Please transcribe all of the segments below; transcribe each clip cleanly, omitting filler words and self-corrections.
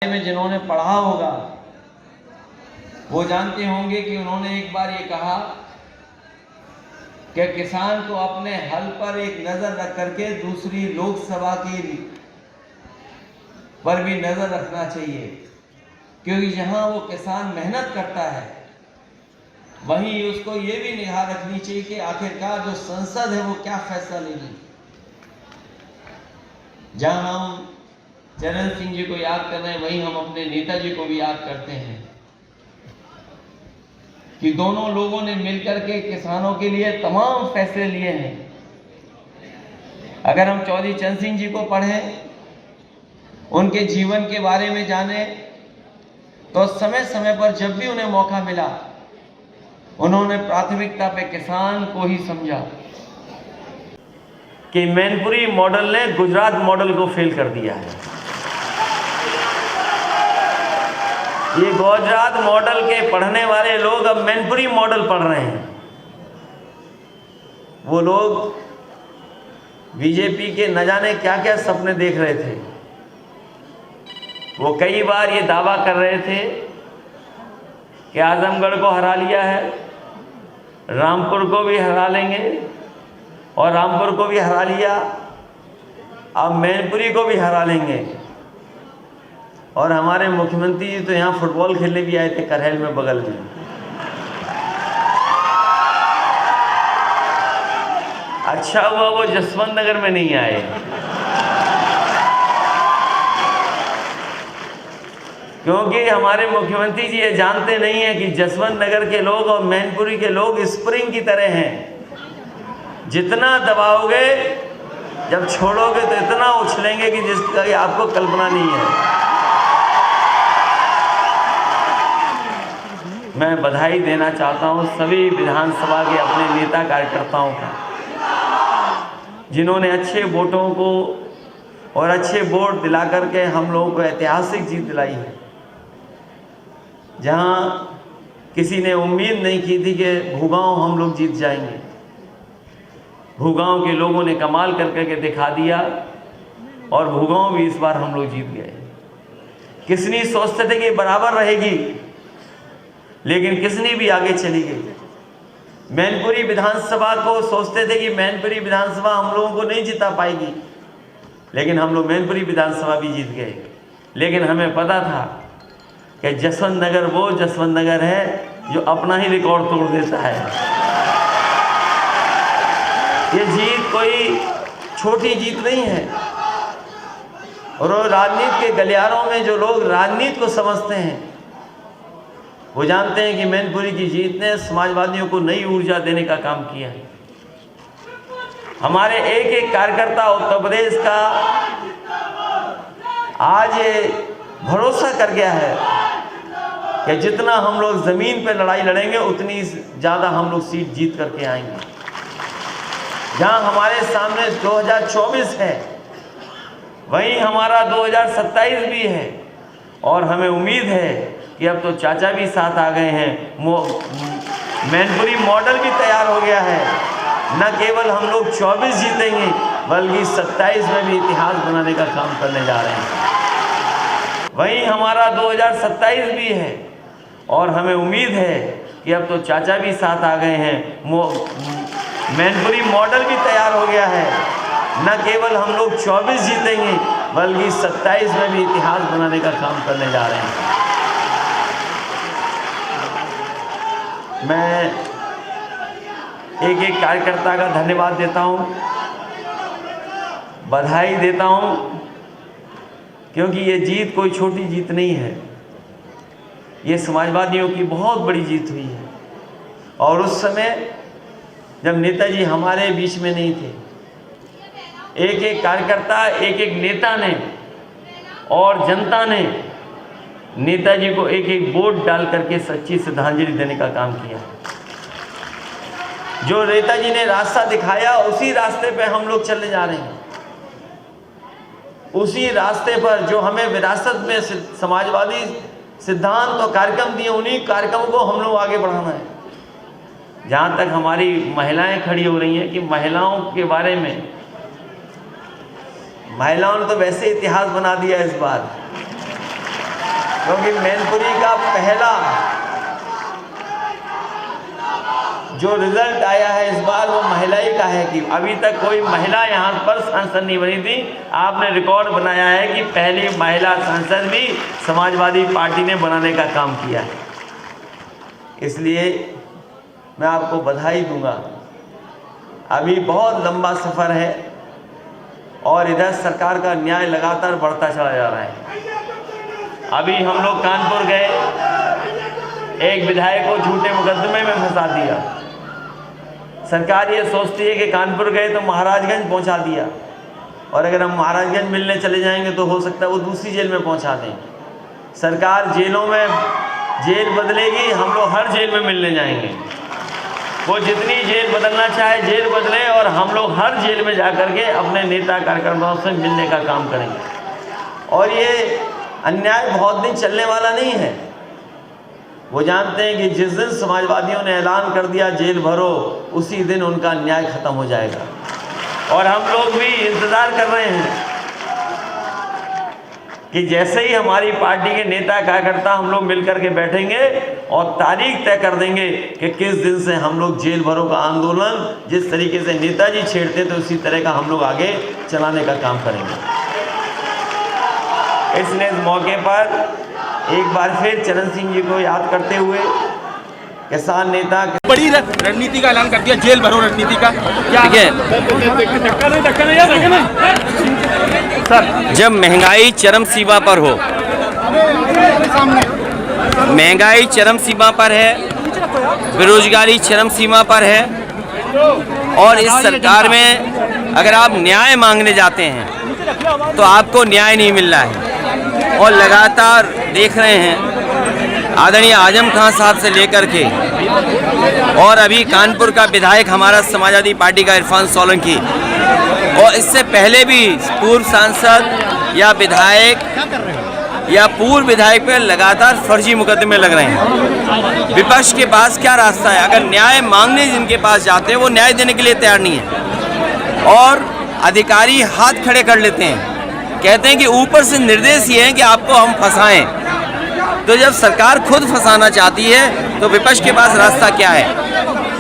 में जिन्होंने पढ़ा होगा वो जानते होंगे कि उन्होंने एक बार ये कहा कि किसान को अपने हल पर एक नज़र रख करके दूसरी लोकसभा की पर भी नज़र रखना चाहिए, क्योंकि जहां वो किसान मेहनत करता है वहीं उसको ये भी निगाह रखनी चाहिए कि आखिरकार जो संसद है वो क्या फैसला लेगी। जहां हम चरण सिंह जी को याद कर रहे हैं वहीं हम अपने नेताजी को भी याद करते हैं कि दोनों लोगों ने मिलकर के किसानों के लिए तमाम फैसले लिए हैं। अगर हम चौधरी चरण सिंह जी को पढ़ें, उनके जीवन के बारे में जाने, तो समय समय पर जब भी उन्हें मौका मिला उन्होंने प्राथमिकता पे किसान को ही समझा। कि मैनपुरी मॉडल ने गुजरात मॉडल को फेल कर दिया है। ये गुजरात मॉडल के पढ़ने वाले लोग अब मैनपुरी मॉडल पढ़ रहे हैं। वो लोग बीजेपी के न जाने क्या क्या सपने देख रहे थे। वो कई बार ये दावा कर रहे थे कि आजमगढ़ को हरा लिया है, रामपुर को भी हरा लेंगे, और रामपुर को भी हरा लिया, अब मैनपुरी को भी हरा लेंगे। और हमारे मुख्यमंत्री जी तो यहाँ फुटबॉल खेलने भी आए थे करहल में, बगल में। अच्छा हुआ वो जसवंत नगर में नहीं आए, क्योंकि हमारे मुख्यमंत्री जी ये जानते नहीं हैं कि जसवंत नगर के लोग और मैनपुरी के लोग स्प्रिंग की तरह हैं। जितना दबाओगे, जब छोड़ोगे तो इतना उछलेंगे कि जिसकी आपको कल्पना नहीं है। मैं बधाई देना चाहता हूं सभी विधानसभा के अपने नेता कार्यकर्ताओं का, जिन्होंने अच्छे वोटों को और अच्छे वोट दिला करके हम लोगों को ऐतिहासिक जीत दिलाई है। जहां किसी ने उम्मीद नहीं की थी कि भूगांव हम लोग जीत जाएंगे, भूगांव के लोगों ने कमाल करके दिखा दिया और भूगांव भी इस बार हम लोग जीत गए। किसनी सोचते थे कि बराबर रहेगी, लेकिन किसनी भी आगे चली गई। मैनपुरी विधानसभा को सोचते थे कि मैनपुरी विधानसभा हम लोगों को नहीं जिता पाएगी, लेकिन हम लोग मैनपुरी विधानसभा भी जीत गए। लेकिन हमें पता था कि जसवंत नगर वो जसवंत नगर है जो अपना ही रिकॉर्ड तोड़ देता है। ये जीत कोई छोटी जीत नहीं है। और राजनीति के गलियारों में जो लोग राजनीति को समझते हैं वो जानते हैं कि मैनपुरी की जीत ने समाजवादियों को नई ऊर्जा देने का काम किया है। हमारे एक एक कार्यकर्ता उत्तर प्रदेश का आज ये भरोसा कर गया है कि जितना हम लोग ज़मीन पे लड़ाई लड़ेंगे उतनी ज़्यादा हम लोग सीट जीत करके आएंगे। जहां हमारे सामने 2024 है, वहीं हमारा 2027 भी है। और हमें उम्मीद है कि अब तो चाचा भी साथ आ गए हैं, मैनपुरी मॉडल भी तैयार हो गया है। न केवल हम लोग 24 जीतेंगे बल्कि 27 में भी इतिहास बनाने का काम करने जा रहे हैं। वहीं हमारा 2027 भी है और हमें उम्मीद है कि अब तो चाचा भी साथ आ गए हैं, मैनपुरी मॉडल भी तैयार हो गया है। न केवल हम लोग 24 जीतेंगे बल्कि 27 में भी इतिहास बनाने का काम करने जा रहे हैं। मैं एक एक कार्यकर्ता का धन्यवाद देता हूं, बधाई देता हूं, क्योंकि ये जीत कोई छोटी जीत नहीं है। ये समाजवादियों की बहुत बड़ी जीत हुई है। और उस समय जब नेताजी हमारे बीच में नहीं थे, एक एक कार्यकर्ता, एक एक नेता ने और जनता ने नेताजी को एक एक वोट डाल करके सच्ची श्रद्धांजलि देने का काम किया। जो नेताजी ने रास्ता दिखाया उसी रास्ते पे हम लोग चलने जा रहे हैं। उसी रास्ते पर जो हमें विरासत में समाजवादी सिद्धांत और कार्यक्रम दिए, उन्हीं कार्यक्रमों को हम लोग आगे बढ़ाना है। जहाँ तक हमारी महिलाएं खड़ी हो रही हैं कि महिलाओं के बारे में, महिलाओं ने तो वैसे इतिहास बना दिया इस बार। क्योंकि मैनपुरी का पहला जो रिजल्ट आया है इस बार वो महिला ही का है कि अभी तक कोई महिला यहाँ पर सांसद नहीं बनी थी। आपने रिकॉर्ड बनाया है कि पहली महिला सांसद भी समाजवादी पार्टी ने बनाने का काम किया है। इसलिए मैं आपको बधाई दूंगा। अभी बहुत लंबा सफ़र है और इधर सरकार का न्याय लगातार बढ़ता चला जा रहा है। अभी हम लोग कानपुर गए, एक विधायक को झूठे मुकदमे में फंसा दिया। सरकार ये सोचती है कि कानपुर गए तो महाराजगंज पहुंचा दिया, और अगर हम महाराजगंज मिलने चले जाएंगे तो हो सकता है वो दूसरी जेल में पहुंचा दें। सरकार जेलों में जेल बदलेगी, हम लोग हर जेल में मिलने जाएंगे। वो जितनी जेल बदलना चाहे जेल बदले, और हम लोग हर जेल में जा कर के अपने नेता कार्यकर्ताओं से मिलने का काम करेंगे। और ये अन्याय बहुत दिन चलने वाला नहीं है। वो जानते हैं कि जिस दिन समाजवादियों ने ऐलान कर दिया जेल भरो, उसी दिन उनका न्याय खत्म हो जाएगा। और हम लोग भी इंतज़ार कर रहे हैं कि जैसे ही हमारी पार्टी के नेता कार्यकर्ता हम लोग मिलकर के बैठेंगे और तारीख तय कर देंगे कि किस दिन से हम लोग जेल भरो का आंदोलन जिस तरीके से नेताजी छेड़ते थे उसी तरह का हम लोग आगे चलाने का काम करेंगे। इसलिए इस मौके पर एक बार फिर चरण सिंह जी को याद करते हुए किसान नेता बड़ी रणनीति का ऐलान कर दिया, जेल भरो रणनीति का क्या है? सर, जब महंगाई चरम सीमा पर हो, महंगाई चरम सीमा पर है, बेरोजगारी चरम सीमा पर है, और इस सरकार में अगर आप न्याय मांगने जाते हैं तो आपको न्याय नहीं मिल रहा है। और लगातार देख रहे हैं आदरणीय आजम खान साहब से लेकर के और अभी कानपुर का विधायक हमारा समाजवादी पार्टी का इरफान सोलंकी, और इससे पहले भी पूर्व सांसद या विधायक या पूर्व विधायक पर लगातार फर्जी मुकदमे लग रहे हैं। विपक्ष के पास क्या रास्ता है? अगर न्याय मांगने जिनके पास जाते हैं वो न्याय देने के लिए तैयार नहीं है, और अधिकारी हाथ खड़े कर लेते हैं, कहते हैं कि ऊपर से निर्देश ये है कि आपको हम फंसाएं। तो जब सरकार खुद फंसाना चाहती है तो विपक्ष के पास रास्ता क्या है?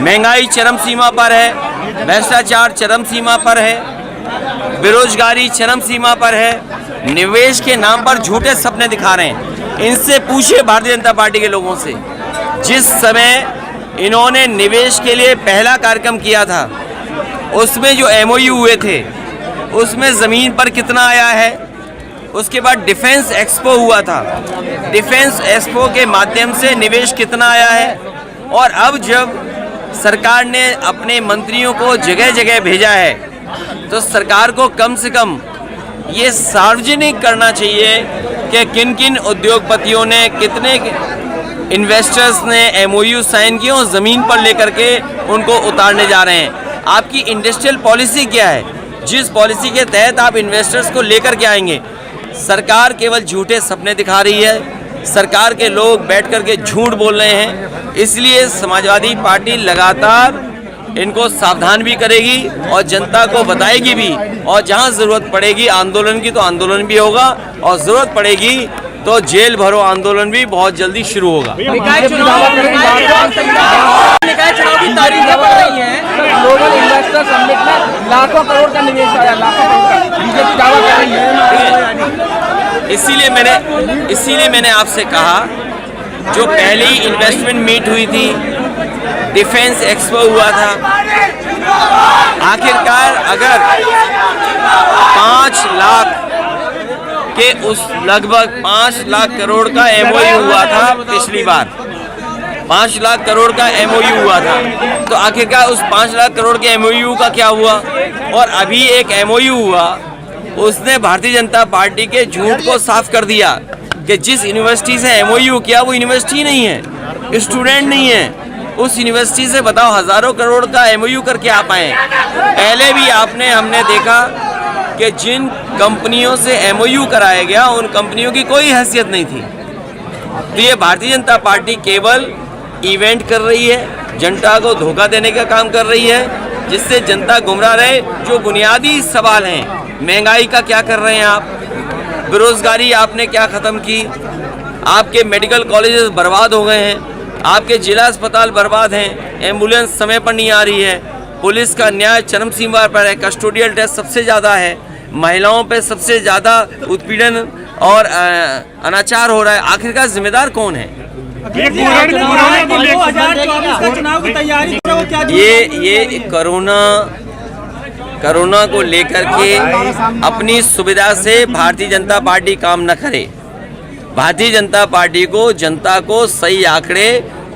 महंगाई चरम सीमा पर है, भ्रष्टाचार चरम सीमा पर है, बेरोजगारी चरम सीमा पर है, निवेश के नाम पर झूठे सपने दिखा रहे हैं। इनसे पूछिए भारतीय जनता पार्टी के लोगों से, जिस समय इन्होंने निवेश के लिए पहला कार्यक्रम किया था उसमें जो MOU हुए थे उसमें ज़मीन पर कितना आया है। उसके बाद डिफेंस एक्सपो हुआ था, डिफेंस एक्सपो के माध्यम से निवेश कितना आया है। और अब जब सरकार ने अपने मंत्रियों को जगह जगह भेजा है तो सरकार को कम से कम ये सार्वजनिक करना चाहिए कि किन किन उद्योगपतियों ने, कितने इन्वेस्टर्स ने MOU साइन किए और ज़मीन पर लेकर के उनको उतारने जा रहे हैं। आपकी इंडस्ट्रियल पॉलिसी क्या है जिस पॉलिसी के तहत आप इन्वेस्टर्स को लेकर के आएंगे? सरकार केवल झूठे सपने दिखा रही है, सरकार के लोग बैठ कर के झूठ बोल रहे हैं। इसलिए समाजवादी पार्टी लगातार इनको सावधान भी करेगी और जनता को बताएगी भी, और जहां ज़रूरत पड़ेगी आंदोलन की तो आंदोलन भी होगा, और ज़रूरत पड़ेगी तो जेल भरो आंदोलन भी बहुत जल्दी शुरू होगा। निकाय चुनाव की तारीखें बढ़ रही हैं। ग्लोबल इन्वेस्टर समिट में लाखों करोड़ का निवेश आया, लाखों करोड़ का बीजेपी दावा कर रही है। इसीलिए मैंने आपसे कहा, जो पहली इन्वेस्टमेंट मीट हुई थी, डिफेंस एक्सपो हुआ था, आखिरकार अगर 5 लाख के उस लगभग 5 लाख करोड़ का MOU हुआ था पिछली बार, 5 लाख करोड़ का MOU हुआ था, तो आखिरकार उस 5 लाख करोड़ के MOU का क्या हुआ? और अभी एक MOU हुआ, उसने भारतीय जनता पार्टी के झूठ को साफ कर दिया कि जिस यूनिवर्सिटी से MOU किया वो यूनिवर्सिटी नहीं है, स्टूडेंट नहीं है। उस यूनिवर्सिटी से बताओ हज़ारों करोड़ का MOU करके आप आए। पहले भी हमने देखा कि जिन कंपनियों से MOU कराया गया उन कंपनियों की कोई हैसियत नहीं थी। तो ये भारतीय जनता पार्टी केवल इवेंट कर रही है, जनता को धोखा देने का काम कर रही है, जिससे जनता गुमराह रहे। जो बुनियादी सवाल हैं, महंगाई का क्या कर रहे हैं आप, बेरोजगारी आपने क्या ख़त्म की? आपके मेडिकल कॉलेजेस बर्बाद हो गए हैं, आपके जिला अस्पताल बर्बाद हैं, एम्बुलेंस समय पर नहीं आ रही है, पुलिस का न्याय चरम सीमा पर है, कस्टोडियल डेथ सबसे ज़्यादा है, महिलाओं पे सबसे ज़्यादा उत्पीड़न और अनाचार हो रहा है। आखिरकार जिम्मेदार कौन है? ये कोरोना को लेकर के अपनी सुविधा से भारतीय जनता पार्टी काम न करे। भारतीय जनता पार्टी को जनता को सही आंकड़े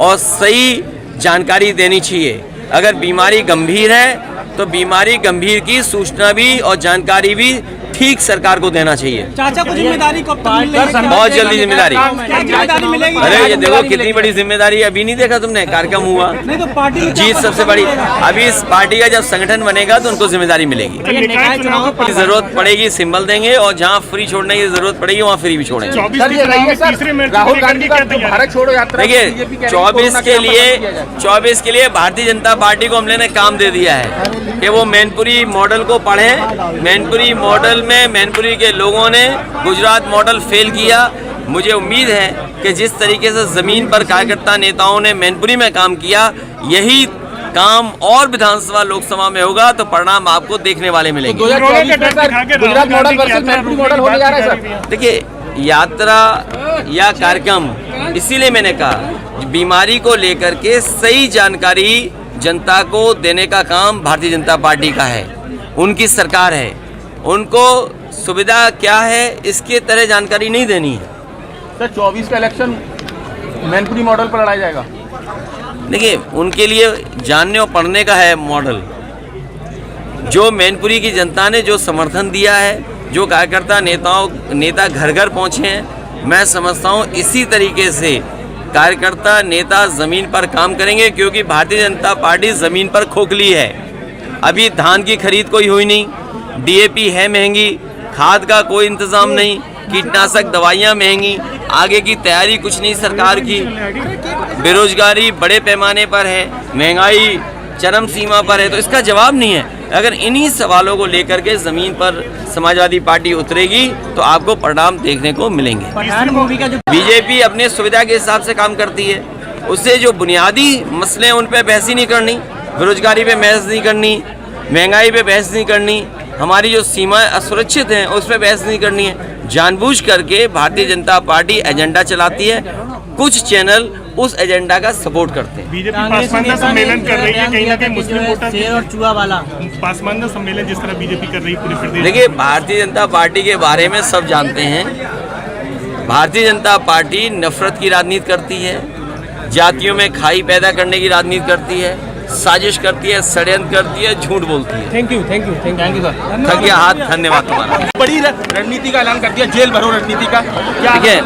और सही जानकारी देनी चाहिए। अगर बीमारी गंभीर है तो बीमारी गंभीर की सूचना भी और जानकारी भी ठीक सरकार को देना चाहिए। चाचा को जिम्मेदारी कब तक मिलेगी? बहुत जल्दी जिम्मेदारी। मिलेगी? अरे ये देखो कितनी बड़ी जिम्मेदारी, अभी नहीं देखा तुमने? कार्यक्रम हुआ, नहीं तो पार्टी जीत सबसे बड़ी। अभी इस पार्टी का जब संगठन बनेगा तो उनको जिम्मेदारी मिलेगी। जरूरत पड़ेगी सिंबल देंगे और जहाँ फ्री छोड़ने की जरूरत पड़ेगी वहाँ फ्री भी छोड़ेंगे। राहुल गांधी का भारत छोड़ो यात्रा, देखिए 24 के लिए भारतीय जनता पार्टी को हमने काम दे दिया है कि वो मैनपुरी मॉडल को पढ़ें। मैनपुरी मॉडल में मैनपुरी के लोगों ने गुजरात मॉडल फेल किया। मुझे उम्मीद है कि जिस तरीके से ज़मीन पर कार्यकर्ता नेताओं ने मैनपुरी में काम किया, यही काम और विधानसभा लोकसभा में होगा तो परिणाम आपको देखने वाले मिलेंगे। Gujarat model versus Mainpuri model होने जा रहा है सर। देखिए यात्रा या कार्यक्रम, इसीलिए मैंने कहा बीमारी को लेकर के सही जानकारी जनता को देने का काम भारतीय जनता पार्टी का है, उनकी सरकार है। उनको सुविधा क्या है इसके तरह जानकारी नहीं देनी है। सर 24 का इलेक्शन मैनपुरी मॉडल पर लड़ाया जाएगा। देखिए उनके लिए जानने और पढ़ने का है मॉडल। जो मैनपुरी की जनता ने जो समर्थन दिया है, जो कार्यकर्ता नेता घर घर पहुँचे हैं, मैं समझता हूँ इसी तरीके से कार्यकर्ता नेता ज़मीन पर काम करेंगे, क्योंकि भारतीय जनता पार्टी ज़मीन पर खोखली है। अभी धान की खरीद कोई हुई नहीं, डीएपी है महंगी, खाद का कोई इंतज़ाम नहीं, कीटनाशक दवाइयाँ महंगी, आगे की तैयारी कुछ नहीं सरकार की, बेरोजगारी बड़े पैमाने पर है, महंगाई चरम सीमा पर है। तो इसका जवाब नहीं है। अगर इन्हीं सवालों को लेकर के ज़मीन पर समाजवादी पार्टी उतरेगी तो आपको परिणाम देखने को मिलेंगे। बीजेपी अपने सुविधा के हिसाब से काम करती है, उससे जो बुनियादी मसले हैं उन पर बहस ही नहीं करनी, बेरोजगारी पे बहस नहीं करनी, महंगाई पे बहस नहीं करनी, हमारी जो सीमाएं असुरक्षित हैं उस पर बहस नहीं करनी है। जानबूझ करके भारतीय जनता पार्टी एजेंडा चलाती है, कुछ चैनल उस एजेंडा का सपोर्ट करते हैं। बीजेपी पासमानदा सम्मेलन कर रही है, कहीं ना कहीं मुस्लिम वोटर शेर और चूहा वाला पासमानदा सम्मेलन जिस तरह बीजेपी कर रही है पूरे प्रदेश। देखिए भारतीय जनता पार्टी के बारे में सब जानते हैं। भारतीय जनता पार्टी नफरत की राजनीति करती है, जातियों में खाई पैदा करने की राजनीति करती है, साजिश करती है, षड्यंत्र करती है, झूठ बोलती है। Thank you sir. थक गया हाथ, धन्यवाद तुम्हारा। बड़ी रणनीति का ऐलान कर दिया, जेल भरो रणनीति का। ठीक है,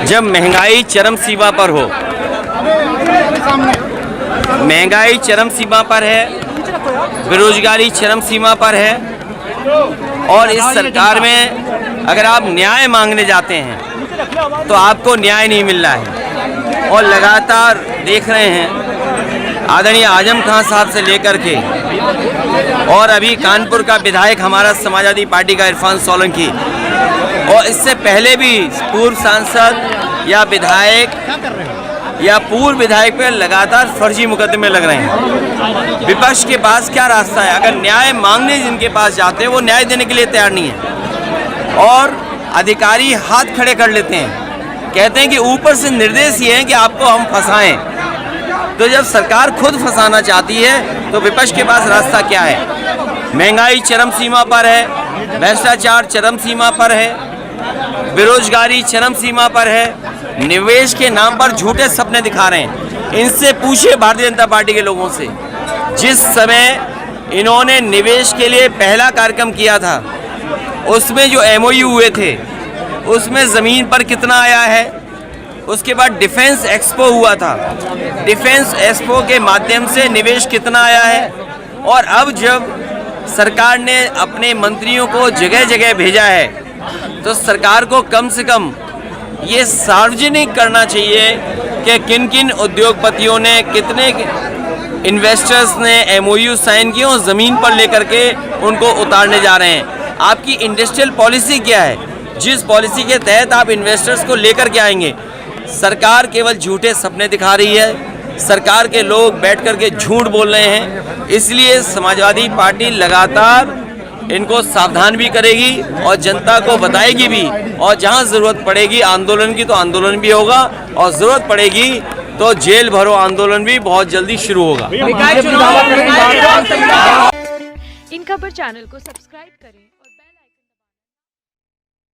जब महंगाई चरम सीमा पर हो, महंगाई चरम सीमा पर है, बेरोजगारी चरम सीमा पर है, और इस सरकार में अगर आप न्याय मांगने जाते हैं तो आपको न्याय नहीं मिल रहा है। और लगातार देख रहे हैं आदरणीय आजम खान साहब से लेकर के और अभी कानपुर का विधायक हमारा समाजवादी पार्टी का इरफान सोलंकी, और इससे पहले भी पूर्व सांसद या विधायक या पूर्व विधायक पर लगातार फर्जी मुकदमे लग रहे हैं। विपक्ष के पास क्या रास्ता है? अगर न्याय मांगने जिनके पास जाते हैं वो न्याय देने के लिए तैयार नहीं है, और अधिकारी हाथ खड़े कर लेते हैं, कहते हैं कि ऊपर से निर्देश ये है कि आपको हम फंसाएं। तो जब सरकार खुद फंसाना चाहती है तो विपक्ष के पास रास्ता क्या है? महंगाई चरम सीमा पर है, भ्रष्टाचार चरम सीमा पर है, बेरोजगारी चरम सीमा पर है, निवेश के नाम पर झूठे सपने दिखा रहे हैं। इनसे पूछिए भारतीय जनता पार्टी के लोगों से, जिस समय इन्होंने निवेश के लिए पहला कार्यक्रम किया था उसमें जो MOU हुए थे उसमें ज़मीन पर कितना आया है। उसके बाद डिफेंस एक्सपो हुआ था, डिफेंस एक्सपो के माध्यम से निवेश कितना आया है। और अब जब सरकार ने अपने मंत्रियों को जगह जगह भेजा है तो सरकार को कम से कम ये सार्वजनिक करना चाहिए कि किन किन उद्योगपतियों ने कितने इन्वेस्टर्स ने MOU साइन किए और ज़मीन पर लेकर के उनको उतारने जा रहे हैं। आपकी इंडस्ट्रियल पॉलिसी क्या है, जिस पॉलिसी के तहत आप इन्वेस्टर्स को लेकर के आएंगे? सरकार केवल झूठे सपने दिखा रही है, सरकार के लोग बैठ कर के झूठ बोल रहे हैं। इसलिए समाजवादी पार्टी लगातार इनको सावधान भी करेगी और जनता को बताएगी भी, और जहां ज़रूरत पड़ेगी आंदोलन की तो आंदोलन भी होगा, और ज़रूरत पड़ेगी तो जेल भरो आंदोलन भी बहुत जल्दी शुरू होगा। इन खबर चैनल को सब्सक्राइब करें।